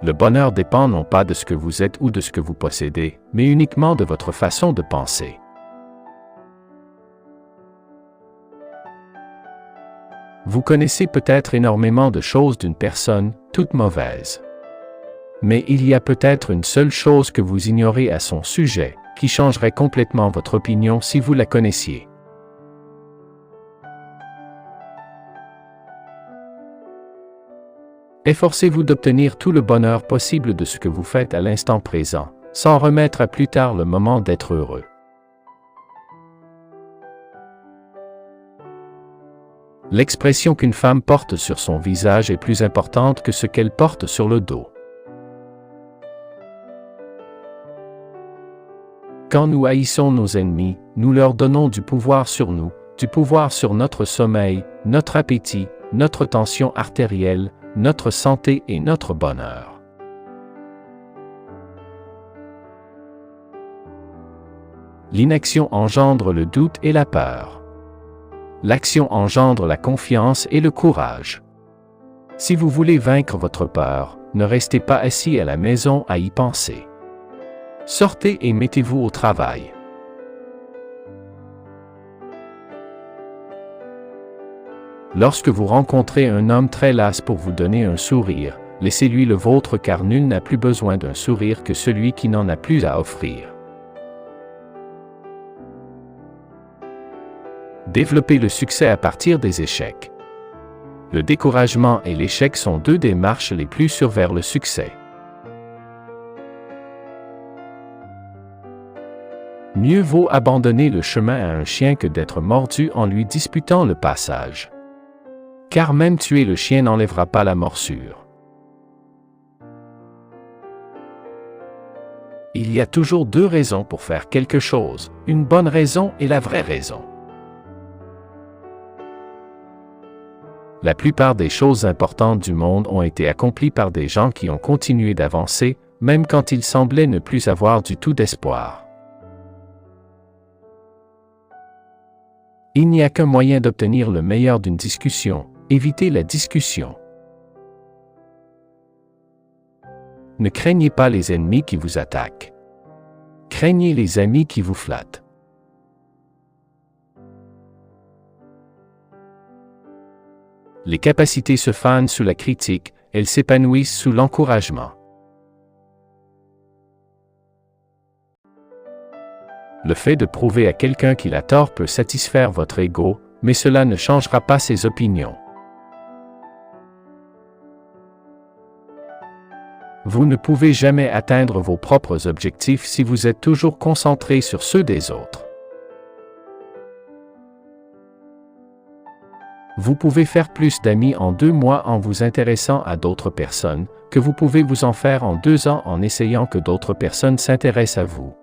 Le bonheur dépend non pas de ce que vous êtes ou de ce que vous possédez, mais uniquement de votre façon de penser. Vous connaissez peut-être énormément de choses d'une personne, toutes mauvaises. Mais il y a peut-être une seule chose que vous ignorez à son sujet, qui changerait complètement votre opinion si vous la connaissiez. Efforcez-vous d'obtenir tout le bonheur possible de ce que vous faites à l'instant présent, sans remettre à plus tard le moment d'être heureux. L'expression qu'une femme porte sur son visage est plus importante que ce qu'elle porte sur le dos. Quand nous haïssons nos ennemis, nous leur donnons du pouvoir sur nous, du pouvoir sur notre sommeil, notre appétit, notre tension artérielle, notre santé et notre bonheur. L'inaction engendre le doute et la peur. L'action engendre la confiance et le courage. Si vous voulez vaincre votre peur, ne restez pas assis à la maison à y penser. Sortez et mettez-vous au travail. Lorsque vous rencontrez un homme très las pour vous donner un sourire, laissez-lui le vôtre car nul n'a plus besoin d'un sourire que celui qui n'en a plus à offrir. Développez le succès à partir des échecs. Le découragement et l'échec sont deux des marches les plus sûres vers le succès. Mieux vaut abandonner le chemin à un chien que d'être mordu en lui disputant le passage. Car même tuer le chien n'enlèvera pas la morsure. Il y a toujours deux raisons pour faire quelque chose, une bonne raison et la vraie raison. La plupart des choses importantes du monde ont été accomplies par des gens qui ont continué d'avancer, même quand ils semblaient ne plus avoir du tout d'espoir. Il n'y a qu'un moyen d'obtenir le meilleur d'une discussion, évitez la discussion. Ne craignez pas les ennemis qui vous attaquent. Craignez les amis qui vous flattent. Les capacités se fanent sous la critique, elles s'épanouissent sous l'encouragement. Le fait de prouver à quelqu'un qu'il a tort peut satisfaire votre ego, mais cela ne changera pas ses opinions. Vous ne pouvez jamais atteindre vos propres objectifs si vous êtes toujours concentré sur ceux des autres. Vous pouvez faire plus d'amis en 2 mois en vous intéressant à d'autres personnes, que vous pouvez vous en faire en 2 ans en essayant que d'autres personnes s'intéressent à vous.